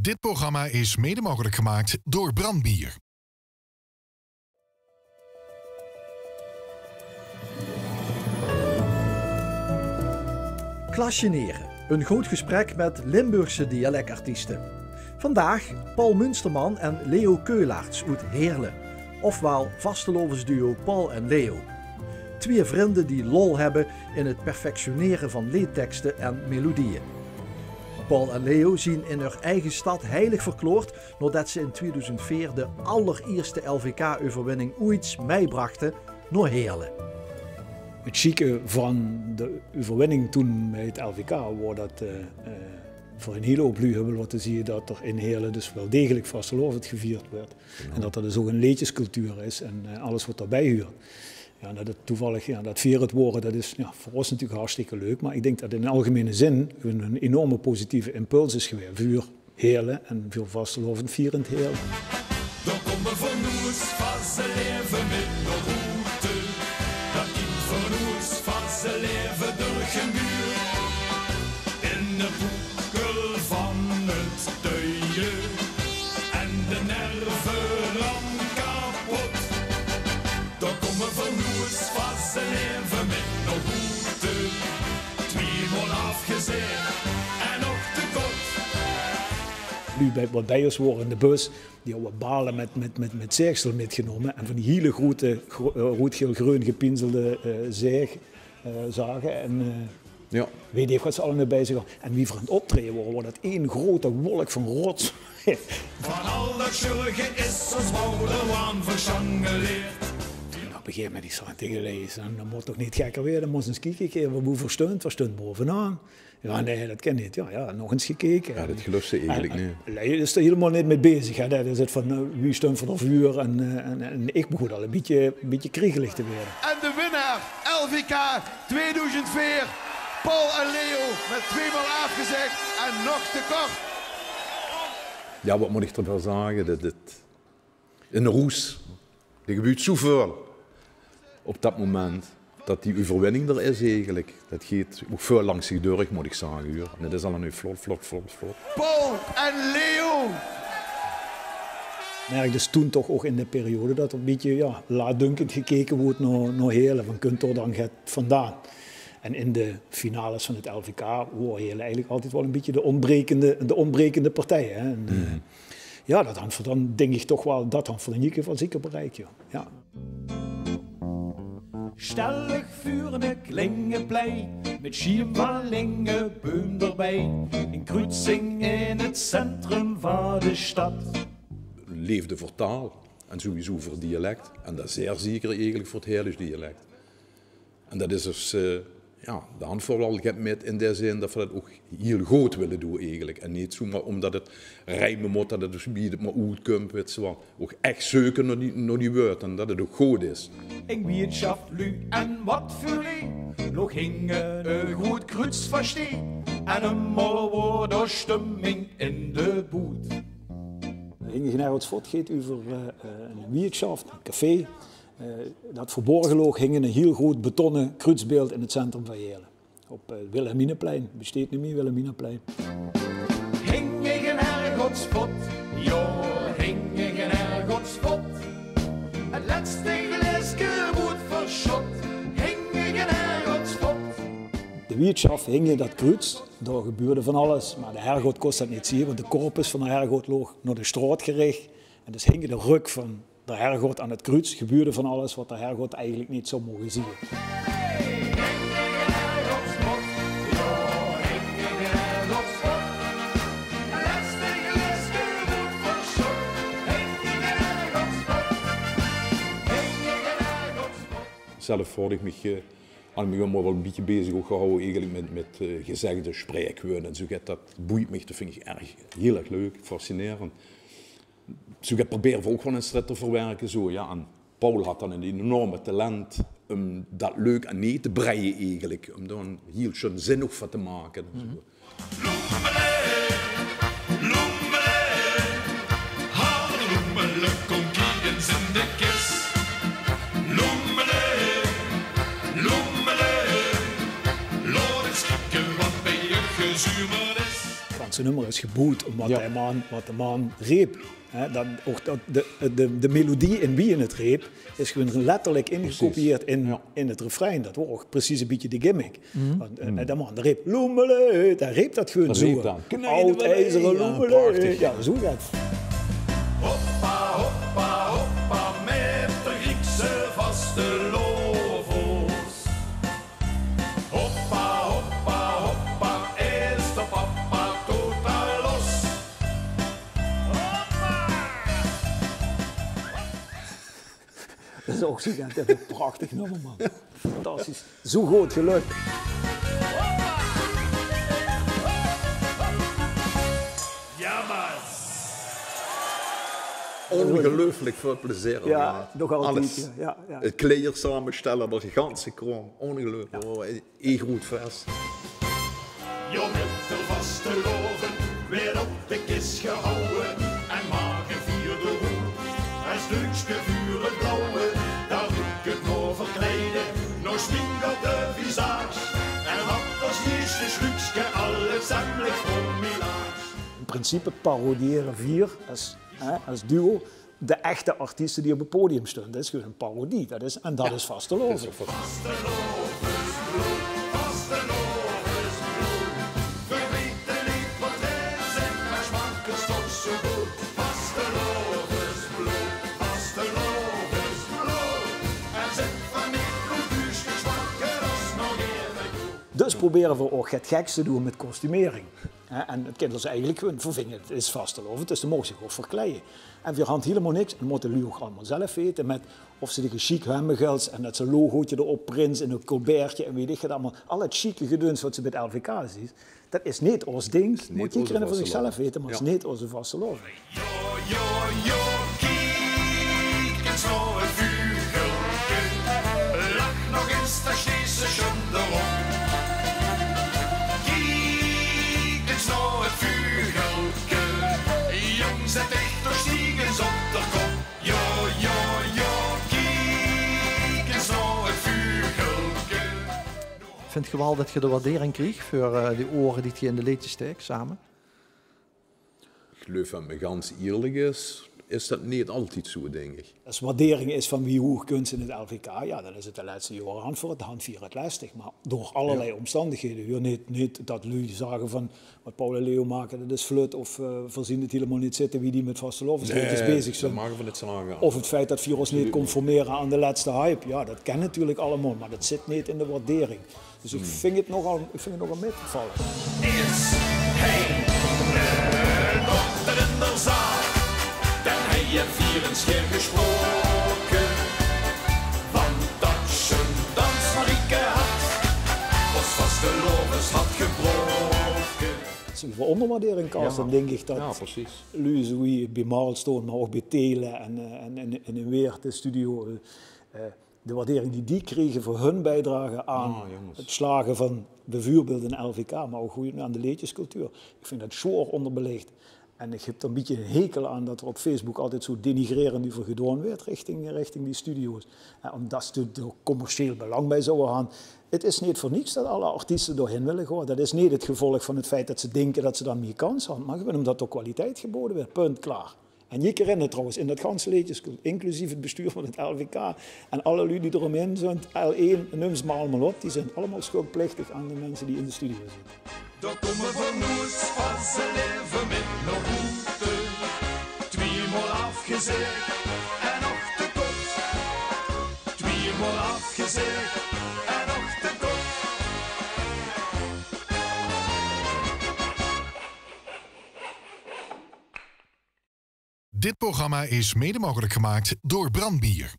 Dit programma is mede mogelijk gemaakt door Brandbier. Klasje Neren, een goed gesprek met Limburgse dialectartiesten. Vandaag Paul Munsterman en Leo Keulaerts uit Heerlen, ofwel vastelovensduo Paul en Leo. Twee vrienden die lol hebben in het perfectioneren van liedteksten en melodieën. Paul en Leo zien in hun eigen stad heilig verkloord nadat ze in 2004 de allereerste LVK-overwinning ooit meebrachten naar Heerlen. Het chique van de overwinning toen bij het LVK was dat voor een hele hoop lui hebben laten zien dat er in Heerlen dus wel degelijk vastelovend gevierd werd. Ja. En dat er dus ook een liedjescultuur is en alles wat daarbij hoort. Ja, dat het toevallig dat vier het worden, dat is voor ons natuurlijk hartstikke leuk. Maar ik denk dat in algemene zin een enorme positieve impuls is geweest voor Heerlen en voor vastelovend vierend Heerlen. Dan komen van ons vast leven met de route. Dat kind van ons vast leven door geen muur. In de boekel van het duien. En de nerven lang kapot. Dan komen van ons vast leven met de route. Tweemaal afgezet en nog te kort. Nu wat bij ons waren in de bus, die hadden balen met zeegsel metgenomen en van die hele grote roodgeel-groen gepinzelde zagen. En ja. Weet je wat ze allemaal bij zich hadden. En wie voor het optreden waren, was dat één grote wolk van rots. Van al dat zorgen is ons wouden aan verschangeleerd. Op een gegeven moment is tegen lezen, dat moet toch niet gekker weer, dan moet eens kijken, hoe verstond bovenaan. Ja, nee, dat ken niet. Ja, nog eens gekeken. Ja, dat geloof ze eigenlijk niet. Dat is er helemaal niet mee bezig. Hè. Dat is het van wie stond vanaf uur en ik begon al een beetje kriegelig te worden. En de winnaar, LVK 2004, Paul en Leo met tweemaal afgezegd en nog te kort. Ja, wat moet ik ervan zeggen? In de roes, er gebeurt zoveel op dat moment. Dat die overwinning er is eigenlijk. Dat gaat ook veel langs zich door, moet ik zeggen. En dat is al nu vlot. Paul en Leo. Merk dus toen toch ook in de periode dat er een beetje laatdunkend gekeken wordt naar Heerlen. Van kunt er dan het vandaan? En in de finales van het LVK waren Heerlen eigenlijk altijd wel een beetje de ontbrekende partij. Hè? En, ja, dat hangt voor dan denk ik toch wel, dat hangt voor een jieke van zeker bereik. Ja. Stellig vurende klingenplei, met schierpalinge boom erbij. Een kruising in het centrum van de stad. Leefde voor taal en sowieso voor dialect. En dat is zeer zeker eigenlijk voor het Heerlijks dialect. En dat is dus, de handvol met in de zin dat we dat ook heel goed willen doen eigenlijk. En niet zomaar omdat het rijmen moet, dat het dus wie het maar uitkomt, weet je wel. Ook echt zoeken naar die woord en dat het ook goed is. Ik wetenschap lu en wat voor lu, nog hingen goed kruis verstaan. En een molle woord stemming in de boet. Ingenaar Schot gaat over een weerschaft, een café. Dat verborgen loog hing een heel groot betonnen kruisbeeld in het centrum van Heerlen. Op Wilhelminaplein, besteedt niet meer Wilhelminaplein. Hing ik een hergodspot, hing ik een hergodspot. Het laatste glasje wordt verschot, hing ik een hergodspot. De weerschaft hing in dat kruis, daar gebeurde van alles. Maar de hergod kost dat niet zien, want de korpus van de hergod loog naar de straat gericht. En dus hing de rug van de hergod aan het kruis, gebeurde van alles wat de hergod eigenlijk niet zou mogen zien. Zelf had ik me wel een beetje bezig ook gehouden eigenlijk met gezegde spreekwoorden en zo. Dat boeit me, dat vind ik heel erg leuk, fascinerend. Zo proberen we ook gewoon een stret te verwerken. Zo, ja. En Paul had dan een enorme talent om dat leuk aan nee te breien eigenlijk. Om daar een heel schön zinnig van te maken. eerste nummer is geboet omdat de man reep. Ook de melodie in wie in het reep is gewoon letterlijk ingekopieerd in het refrein. Dat wordt ook precies een beetje de gimmick. Want de man de reep, loemele, hij reep dat gewoon zo. Oud ijzeren loemele. Ja, zo gaat het. Hoppa, hoppa, hoppa, met de Griekse vastelovels. Hoppa, hoppa, hoppa, is de papa totaal los. Dat is ook zo gaat het. Een prachtig nummer, man. Fantastisch. Zo goed gelukt. Ja, maar. Ongelooflijk veel plezier. Ja, nog altijd. Alles. Ja. Het kleed samenstellen, dat gigantische kroon. Ongelooflijk. Ja. Een goed vers. Jong te vasteloven, weer op de kist gehouden. En maar gevierde roep, een stukje vuur het blauwe. Daar doe ik het nog verkleiden, nog smink op de visage. En had als eerste slukje alles zemmelijk voor milaage. In principe parodiëren 4 als duo de echte artiesten die op het podium staan. Dat is gewoon een parodie. Dat is vasteloven. Dus proberen we ook het gekste doen met kostumering. En het kinderen eigenlijk gewoon vervingen, het is vasteloven, dus dan mogen ze zich ook verkleien. En we hadden helemaal niks, en moeten jullie ook allemaal zelf weten, met of ze de chic hemmigels en dat ze logootje erop prins en een colbertje en weet ik het allemaal. Al het chique gedeuns wat ze bij het LVK ziet, dat is niet ons ding. Moet je voor zichzelf weten, maar het is niet onze vasteloven. Jo, kijk eens nou een vugelke, lach nog eens, daar steekt ze schon erom. Zet echt door stiegens op de kop. Jo, kijk eens nou het vugelke. Vind je wel dat je de waardering kreeg voor die oren die je in de liedjes steekt samen? Ik geloof dat me gans eerlijk is dat niet altijd zo, denk ik. Als waardering is van wie hoog kunst in het LVK, ja, dan is het de laatste jaren hand vier het lastig. Maar door allerlei omstandigheden. Weer niet dat jullie zagen van wat Paul en Leo maken, dat is flut. Of voorzien het helemaal niet zitten wie die met vastelovensliedjes bezig zijn. Dat mogen we niet zagen. Of het feit dat we ons niet conformeren aan de laatste hype. Ja, dat kan natuurlijk allemaal, maar dat zit niet in de waardering. Dus ik vind het nogal mee te vallen. Eerst heen, dochter in de zaal. Dan heb je 4 keer gesproken. Want dat je een dansmarieke had, was vastelovens had gebroken. Als we onderwaardering kasten, dan denk ik dat jullie zo bij Milestone, maar ook bij Tele en in Weer, de studio, de waardering die kregen voor hun bijdrage aan het slagen van bijvoorbeeld een LVK, maar ook aan de liedjescultuur. Ik vind dat zo onderbelicht. En ik heb er een beetje een hekel aan dat er op Facebook altijd zo denigrerend over gedaan werd richting die studio's. Omdat ze er commercieel belang bij zouden gaan. Het is niet voor niets dat alle artiesten doorheen willen gaan. Dat is niet het gevolg van het feit dat ze denken dat ze dan meer kans hebben. Maar gewoon omdat er kwaliteit geboden werd. Punt, klaar. En je herinnert trouwens, in dat ganse liedjescultuur, inclusief het bestuur van het LVK en alle lui die eromheen zijn, L1, noem ze maar allemaal op, die zijn allemaal schuldplichtig aan de mensen die in de studio zitten. Daar komen van moes van zijn leven met nog route. 2-maal afgezegd en nog te kort. 2-maal afgezegd en nog te kort. Dit programma is mede mogelijk gemaakt door Brandbier.